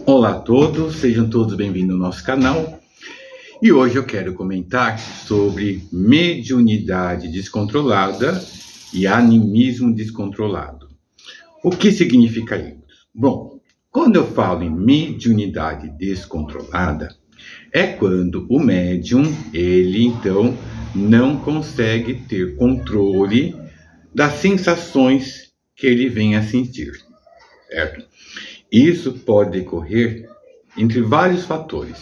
Olá a todos, sejam todos bem-vindos ao nosso canal. E hoje eu quero comentar sobre mediunidade descontrolada e animismo descontrolado. O que significa isso? Bom, quando eu falo em mediunidade descontrolada, é quando o médium, ele então não consegue ter controle das sensações que ele vem a sentir, certo? Isso pode decorrer entre vários fatores.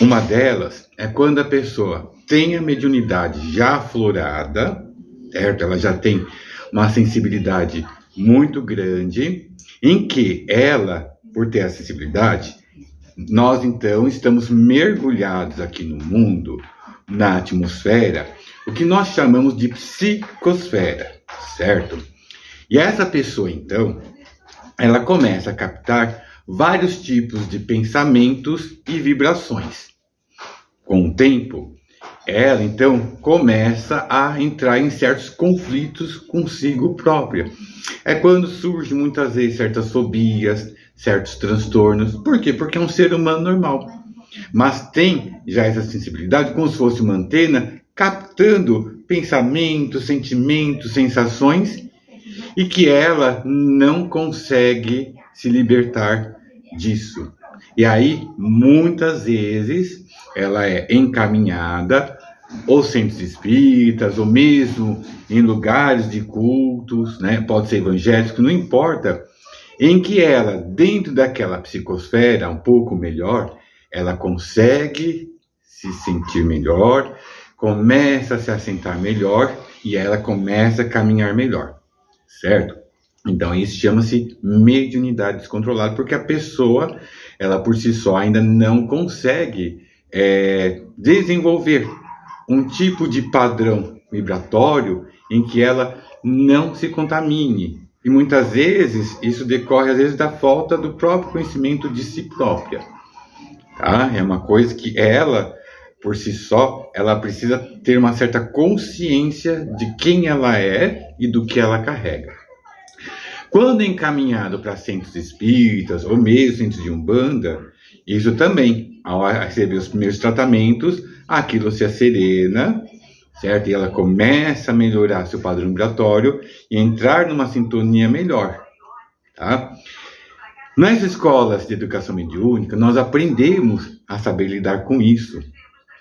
Uma delas é quando a pessoa tem a mediunidade já aflorada, certo? Ela já tem uma sensibilidade muito grande, em que ela, por ter a sensibilidade, nós então estamos mergulhados aqui no mundo, na atmosfera, o que nós chamamos de psicosfera, certo? E essa pessoa então, ela começa a captar vários tipos de pensamentos e vibrações. Com o tempo, ela então começa a entrar em certos conflitos consigo própria. É quando surgem muitas vezes certas fobias, certos transtornos. Por quê? Porque é um ser humano normal. Mas tem já essa sensibilidade como se fosse uma antena captando pensamentos, sentimentos, sensações, e que ela não consegue se libertar disso. E aí, muitas vezes, ela é encaminhada ou centros espíritas, ou mesmo em lugares de cultos, né? Pode ser evangélico, não importa, em que ela, dentro daquela psicosfera um pouco melhor, ela consegue se sentir melhor, começa a se assentar melhor e ela começa a caminhar melhor. Certo? Então isso chama-se mediunidade descontrolada, porque a pessoa, ela por si só ainda não consegue desenvolver um tipo de padrão vibratório em que ela não se contamine. E muitas vezes isso decorre às vezes da falta do próprio conhecimento de si própria. Tá? É uma coisa que ela, por si só, ela precisa ter uma certa consciência de quem ela é e do que ela carrega. Quando é encaminhado para centros espíritas ou mesmo centros de umbanda, isso também, ao receber os primeiros tratamentos, aquilo se serena, certo? E ela começa a melhorar seu padrão vibratório e entrar numa sintonia melhor, tá? Nas escolas de educação mediúnica, nós aprendemos a saber lidar com isso.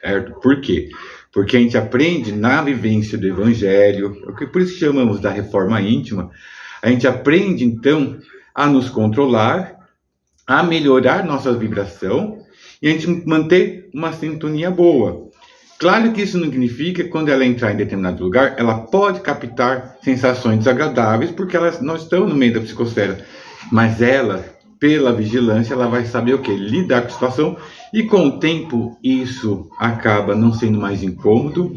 Certo? Por quê? Porque a gente aprende na vivência do Evangelho, por isso que chamamos da reforma íntima. A gente aprende, então, a nos controlar, a melhorar nossa vibração e a gente manter uma sintonia boa. Claro que isso não significa que quando ela entrar em determinado lugar, ela pode captar sensações desagradáveis, porque elas não estão no meio da psicosfera. Mas ela, pela vigilância, ela vai saber o quê? Lidar com a situação. E com o tempo, isso acaba não sendo mais incômodo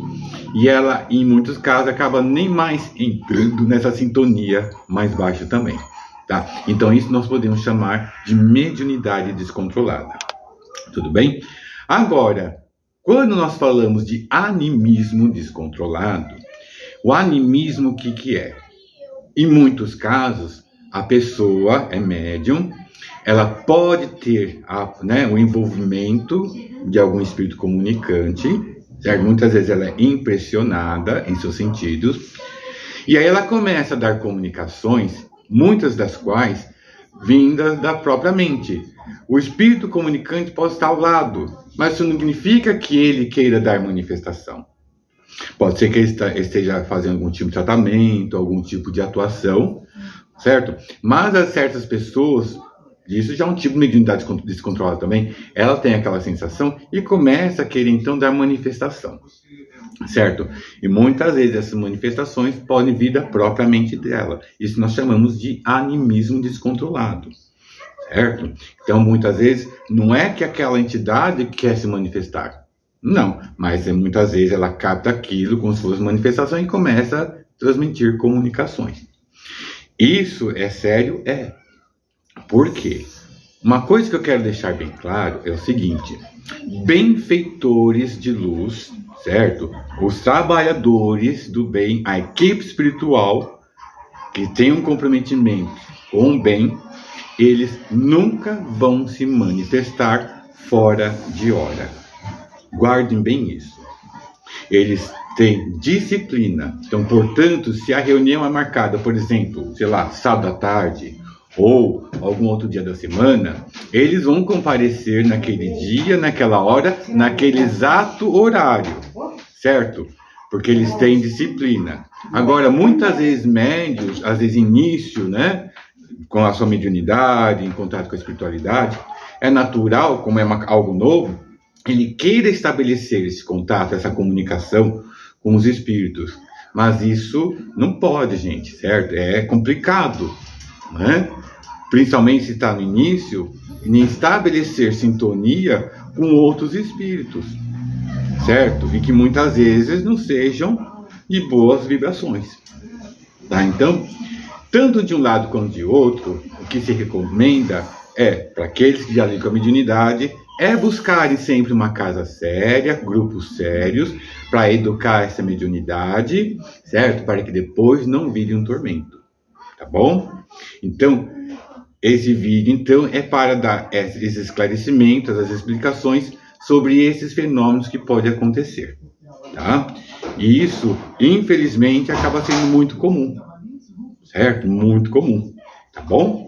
e ela, em muitos casos, acaba nem mais entrando nessa sintonia mais baixa também. Tá? Então, isso nós podemos chamar de mediunidade descontrolada. Tudo bem? Agora, quando nós falamos de animismo descontrolado, o animismo, o que é? Em muitos casos, a pessoa é médium, ela pode ter o envolvimento de algum espírito comunicante, certo? Muitas vezes ela é impressionada em seus sentidos, e aí ela começa a dar comunicações, muitas das quais vindas da própria mente. O espírito comunicante pode estar ao lado, mas isso não significa que ele queira dar manifestação. Pode ser que ele esteja fazendo algum tipo de tratamento, algum tipo de atuação, certo? Mas a certas pessoas, isso já é um tipo de mediunidade descontrolada também, ela tem aquela sensação e começa a querer então dar manifestação, certo? E muitas vezes essas manifestações podem vir da própria mente dela. Isso nós chamamos de animismo descontrolado, certo? Então muitas vezes não é que aquela entidade quer se manifestar, não, mas muitas vezes ela capta aquilo como se fosse manifestação e começa a transmitir comunicações. Isso é sério? É. Por quê? Uma coisa que eu quero deixar bem claro é o seguinte: benfeitores de luz, certo? Os trabalhadores do bem, a equipe espiritual que tem um comprometimento com o bem, eles nunca vão se manifestar fora de hora. Guardem bem isso. Eles têm disciplina. Então, portanto, se a reunião é marcada, por exemplo, sei lá, sábado à tarde ou algum outro dia da semana, eles vão comparecer naquele dia, naquela hora, naquele exato horário, certo? Porque eles têm disciplina. Agora, muitas vezes médios, às vezes início, né, com a sua mediunidade, em contato com a espiritualidade, é natural, como é algo novo, ele queira estabelecer esse contato, essa comunicação com os espíritos. Mas isso não pode, gente, certo? É complicado, né? Principalmente se está no início, em estabelecer sintonia com outros espíritos, certo? E que muitas vezes não sejam de boas vibrações, tá? Então, tanto de um lado quanto de outro, o que se recomenda é, para aqueles que já lidam com a mediunidade, é buscarem sempre uma casa séria, grupos sérios, para educar essa mediunidade, certo? Para que depois não vire um tormento, tá bom? Então, esse vídeo, então, é para dar esses esclarecimentos, as explicações sobre esses fenômenos que podem acontecer, tá? E isso, infelizmente, acaba sendo muito comum, certo? Muito comum, tá bom?